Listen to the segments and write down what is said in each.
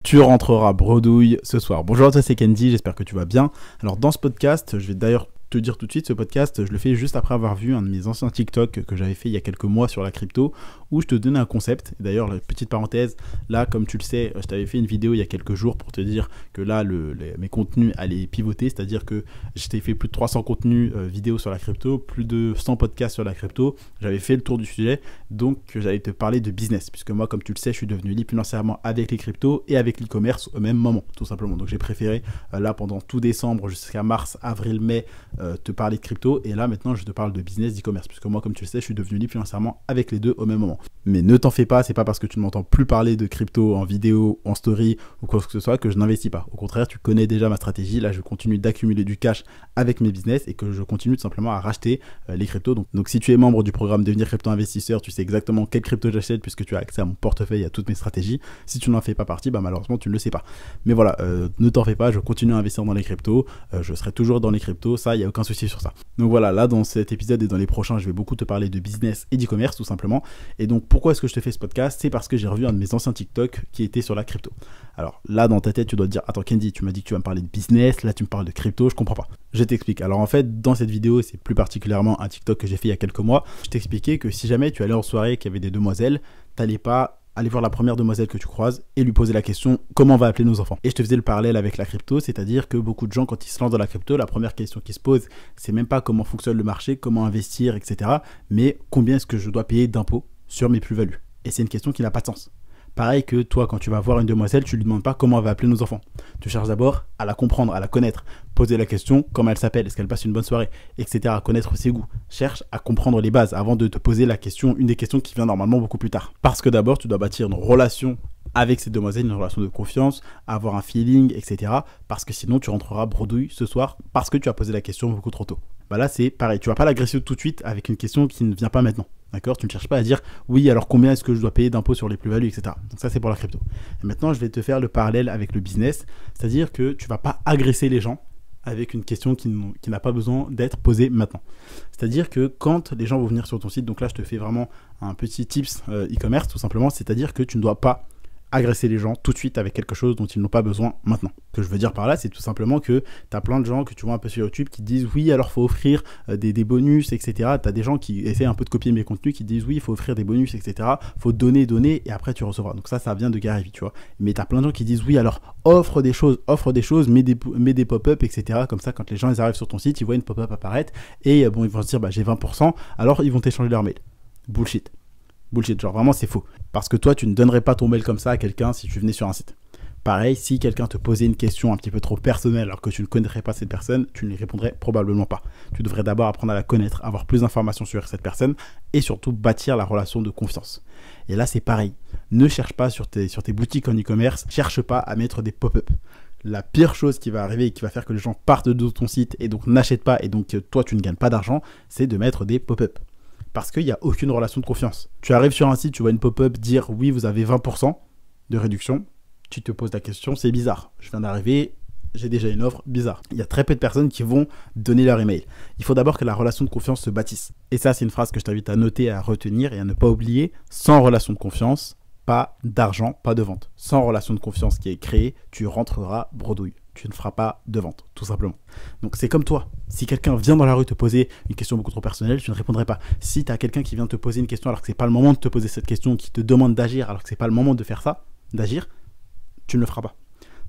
Tu rentreras bredouille ce soir. Bonjour à toi, c'est Kendy, j'espère que tu vas bien. Alors dans ce podcast, je vais d'ailleurs te dire tout de suite, ce podcast, je le fais juste après avoir vu un de mes anciens TikTok que j'avais fait il y a quelques mois sur la crypto, où je te donnais un concept. Et d'ailleurs, la petite parenthèse, là, comme tu le sais, je t'avais fait une vidéo il y a quelques jours pour te dire que là, mes contenus allaient pivoter, c'est-à-dire que je t'ai fait plus de 300 contenus vidéo sur la crypto, plus de 100 podcasts sur la crypto. J'avais fait le tour du sujet, donc j'allais te parler de business, puisque moi, comme tu le sais, je suis devenu libre financièrement avec les cryptos et avec l'e-commerce au même moment, tout simplement. Donc j'ai préféré, là, pendant tout décembre jusqu'à mars, avril, mai, te parler de crypto, et là maintenant je te parle de business, d'e-commerce, puisque moi, comme tu le sais, je suis devenu libre financièrement avec les deux au même moment. Mais ne t'en fais pas, c'est pas parce que tu ne m'entends plus parler de crypto en vidéo, en story ou quoi que ce soit que je n'investis pas. Au contraire, tu connais déjà ma stratégie. Là, je continue d'accumuler du cash avec mes business et que je continue tout simplement à racheter les cryptos. Donc si tu es membre du programme Devenir Crypto Investisseur, tu sais exactement quelle crypto j'achète puisque tu as accès à mon portefeuille et à toutes mes stratégies. Si tu n'en fais pas partie, malheureusement tu ne le sais pas. Mais voilà, ne t'en fais pas, je continue à investir dans les cryptos, je serai toujours dans les cryptos, ça, il n'y a aucun souci sur ça. Donc voilà, là dans cet épisode et dans les prochains, je vais beaucoup te parler de business et d'e-commerce tout simplement. Et donc pourquoi est-ce que je te fais ce podcast? C'est parce que j'ai revu un de mes anciens TikTok qui était sur la crypto. Alors là, dans ta tête, tu dois te dire, attends Kendy, tu m'as dit que tu vas me parler de business, là tu me parles de crypto, je comprends pas. Je t'explique. Alors en fait, dans cette vidéo, c'est plus particulièrement un TikTok que j'ai fait il y a quelques mois, je t'expliquais que si jamais tu allais en soirée, qu'il y avait des demoiselles, t'allais pas aller voir la première demoiselle que tu croises et lui poser la question comment on va appeler nos enfants. Et je te faisais le parallèle avec la crypto, c'est-à-dire que beaucoup de gens, quand ils se lancent dans la crypto, la première question qu'ils se posent, c'est même pas comment fonctionne le marché, comment investir, etc. Mais combien est-ce que je dois payer d'impôts sur mes plus-values? Et c'est une question qui n'a pas de sens. Pareil que toi, quand tu vas voir une demoiselle, tu lui demandes pas comment on va appeler nos enfants. Tu cherches d'abord à la comprendre, à la connaître, poser la question comment elle s'appelle, est-ce qu'elle passe une bonne soirée, etc. Connaître ses goûts. Cherche à comprendre les bases avant de te poser la question, une des questions qui vient normalement beaucoup plus tard. Parce que d'abord, tu dois bâtir une relation avec cette demoiselle, une relation de confiance, avoir un feeling, etc. Parce que sinon, tu rentreras bredouille ce soir parce que tu as posé la question beaucoup trop tôt. Là, c'est pareil. Tu vas pas l'agresser tout de suite avec une question qui ne vient pas maintenant. D'accord? Tu ne cherches pas à dire oui, alors combien est-ce que je dois payer d'impôts sur les plus-values, etc. Donc ça, c'est pour la crypto. Et maintenant, je vais te faire le parallèle avec le business, c'est-à-dire que tu ne vas pas agresser les gens avec une question qui n'a pas besoin d'être posée maintenant. C'est-à-dire que quand les gens vont venir sur ton site, donc là, je te fais vraiment un petit tips e-commerce, tout simplement, c'est-à-dire que tu ne dois pas agresser les gens tout de suite avec quelque chose dont ils n'ont pas besoin maintenant. Ce que je veux dire par là, c'est tout simplement que tu as plein de gens que tu vois un peu sur YouTube qui disent oui, alors faut offrir des bonus, etc. Tu as des gens qui essaient un peu de copier mes contenus qui disent oui, il faut offrir des bonus, etc. Faut donner et après tu recevras. Donc ça vient de Gary Vee, tu vois. Mais tu as plein de gens qui disent oui, alors offre des choses, mets des pop-up, etc. Comme ça, quand les gens ils arrivent sur ton site, ils voient une pop-up apparaître et ils vont se dire j'ai 20%, alors ils vont t'échanger leur mail. Bullshit, genre vraiment c'est faux. Parce que toi tu ne donnerais pas ton mail comme ça à quelqu'un si tu venais sur un site. Pareil, si quelqu'un te posait une question un petit peu trop personnelle alors que tu ne connaîtrais pas cette personne, tu ne lui répondrais probablement pas. Tu devrais d'abord apprendre à la connaître, avoir plus d'informations sur cette personne et surtout bâtir la relation de confiance. Et là c'est pareil, ne cherche pas sur tes boutiques en e-commerce, cherche pas à mettre des pop-up. La pire chose qui va arriver et qui va faire que les gens partent de ton site et donc n'achètent pas et donc toi tu ne gagnes pas d'argent, c'est de mettre des pop-up. Parce qu'il n'y a aucune relation de confiance. Tu arrives sur un site, tu vois une pop-up dire oui, vous avez 20% de réduction. Tu te poses la question, c'est bizarre. Je viens d'arriver, j'ai déjà une offre, bizarre. Il y a très peu de personnes qui vont donner leur email. Il faut d'abord que la relation de confiance se bâtisse. Et ça, c'est une phrase que je t'invite à noter, à retenir et à ne pas oublier. Sans relation de confiance, pas d'argent, pas de vente. Sans relation de confiance qui est créée, tu rentreras bredouille. Tu ne feras pas de vente, tout simplement. Donc c'est comme toi. Si quelqu'un vient dans la rue te poser une question beaucoup trop personnelle, tu ne répondrais pas. Si tu as quelqu'un qui vient te poser une question alors que c'est pas le moment de te poser cette question, qui te demande d'agir alors que c'est pas le moment de faire ça, d'agir, tu ne le feras pas.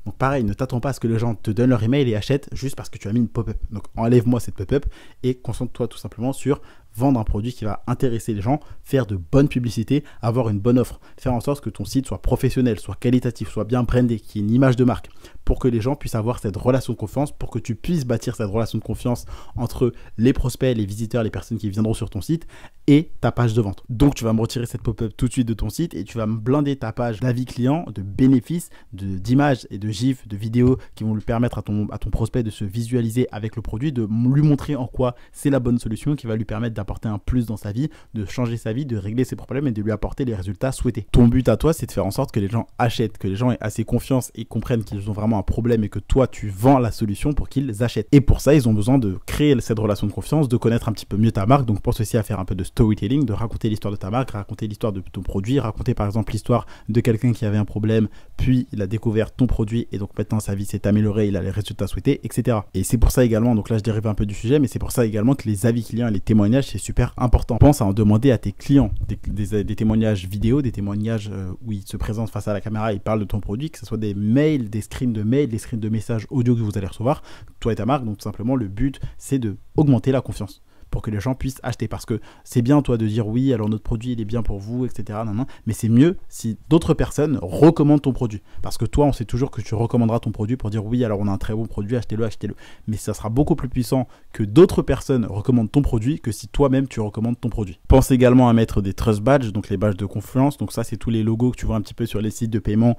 Donc pareil, ne t'attends pas à ce que les gens te donnent leur email et achètent juste parce que tu as mis une pop-up. Donc enlève-moi cette pop-up et concentre-toi tout simplement sur vendre un produit qui va intéresser les gens, faire de bonnes publicités, avoir une bonne offre, faire en sorte que ton site soit professionnel, soit qualitatif, soit bien brandé, qu'il y ait une image de marque, pour que les gens puissent avoir cette relation de confiance, pour que tu puisses bâtir cette relation de confiance entre les prospects, les visiteurs, les personnes qui viendront sur ton site et ta page de vente. Donc tu vas me retirer cette pop-up tout de suite de ton site et tu vas me blinder ta page d'avis client, de bénéfices, d'images et de gifs, de vidéos qui vont lui permettre à ton prospect de se visualiser avec le produit, de lui montrer en quoi c'est la bonne solution qui va lui permettre d'apporter un plus dans sa vie, de changer sa vie, de régler ses problèmes et de lui apporter les résultats souhaités. Ton but à toi, c'est de faire en sorte que les gens achètent, que les gens aient assez confiance et comprennent qu'ils ont vraiment un problème et que toi, tu vends la solution pour qu'ils achètent. Et pour ça, ils ont besoin de créer cette relation de confiance, de connaître un petit peu mieux ta marque. Donc pense aussi à faire un peu de storytelling, de raconter l'histoire de ta marque, raconter l'histoire de ton produit, raconter par exemple l'histoire de quelqu'un qui avait un problème, puis il a découvert ton produit et donc maintenant sa vie s'est améliorée, il a les résultats souhaités, etc. Et c'est pour ça également, donc là je dérive un peu du sujet, mais c'est pour ça également que les avis clients et les témoignages, c'est super important. Pense à en demander à tes clients des témoignages vidéo, des témoignages où ils se présentent face à la caméra, ils parlent de ton produit, que ce soit des mails, des screens de mails, des screens de messages audio que vous allez recevoir, toi et ta marque. Donc tout simplement, le but, c'est de augmenter la confiance pour que les gens puissent acheter. Parce que c'est bien, toi, de dire oui, alors notre produit, il est bien pour vous, etc. Non, non. Mais c'est mieux si d'autres personnes recommandent ton produit. Parce que toi, on sait toujours que tu recommanderas ton produit pour dire oui, alors on a un très bon produit, achetez-le, achetez-le. Mais ça sera beaucoup plus puissant que d'autres personnes recommandent ton produit que si toi-même tu recommandes ton produit. Pense également à mettre des trust badges, donc les badges de confiance. Donc ça, c'est tous les logos que tu vois un petit peu sur les sites de paiement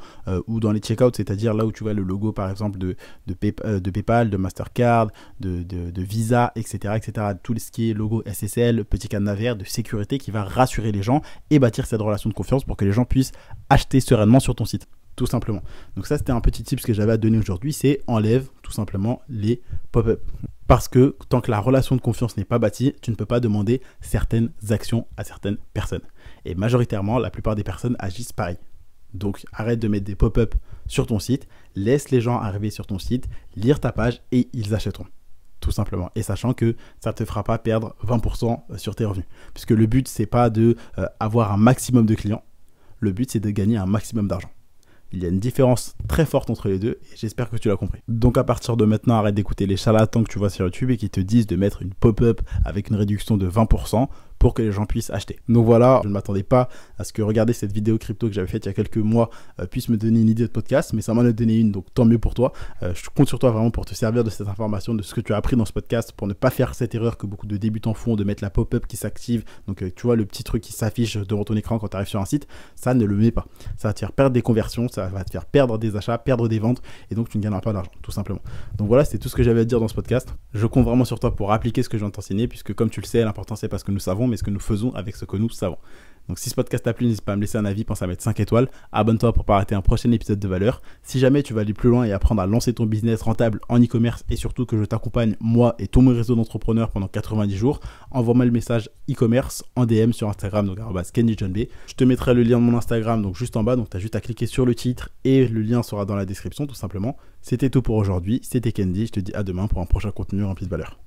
ou dans les checkouts, c'est-à-dire là où tu vois le logo, par exemple, de PayPal, de Mastercard, de Visa, etc., etc. Tout ce qui est logo SSL, petit cadenas vert de sécurité qui va rassurer les gens et bâtir cette relation de confiance pour que les gens puissent acheter sereinement sur ton site, tout simplement. Donc ça, c'était un petit tip que j'avais à donner aujourd'hui, c'est enlève tout simplement les pop-up. Parce que tant que la relation de confiance n'est pas bâtie, tu ne peux pas demander certaines actions à certaines personnes. Et majoritairement, la plupart des personnes agissent pareil. Donc arrête de mettre des pop-up sur ton site, laisse les gens arriver sur ton site, lire ta page et ils achèteront. Tout simplement. Et sachant que ça ne te fera pas perdre 20% sur tes revenus. Puisque le but, c'est pas de avoir un maximum de clients. Le but, c'est de gagner un maximum d'argent. Il y a une différence très forte entre les deux et j'espère que tu l'as compris. Donc à partir de maintenant, arrête d'écouter les charlatans que tu vois sur YouTube et qui te disent de mettre une pop-up avec une réduction de 20% pour que les gens puissent acheter. Donc voilà, je ne m'attendais pas à ce que regarder cette vidéo crypto que j'avais faite il y a quelques mois puisse me donner une idée de podcast, mais ça m'en a donné une, donc tant mieux pour toi. Je compte sur toi vraiment pour te servir de cette information, de ce que tu as appris dans ce podcast, pour ne pas faire cette erreur que beaucoup de débutants font, de mettre la pop-up qui s'active. Donc tu vois le petit truc qui s'affiche devant ton écran quand tu arrives sur un site, ça ne le mets pas. Ça va te faire perdre des conversions, ça va te faire perdre des achats, perdre des ventes, et donc tu ne gagneras pas d'argent, tout simplement. Donc voilà, c'est tout ce que j'avais à te dire dans ce podcast. Je compte vraiment sur toi pour appliquer ce que je viens de t'enseigner, puisque comme tu le sais, l'important c'est pas ce que nous savons, mais ce que nous faisons avec ce que nous savons. Donc si ce podcast t'a plu, n'hésite pas à me laisser un avis, pense à mettre 5 étoiles, abonne-toi pour pas rater un prochain épisode de valeur. Si jamais tu vas aller plus loin et apprendre à lancer ton business rentable en e-commerce et surtout que je t'accompagne, moi et tout mon réseau d'entrepreneurs pendant 90 jours, envoie-moi le message e-commerce en DM sur Instagram, donc @kendyjohnb. Je te mettrai le lien de mon Instagram donc juste en bas, donc tu as juste à cliquer sur le titre et le lien sera dans la description tout simplement. C'était tout pour aujourd'hui, c'était Kendy, je te dis à demain pour un prochain contenu rempli de valeur.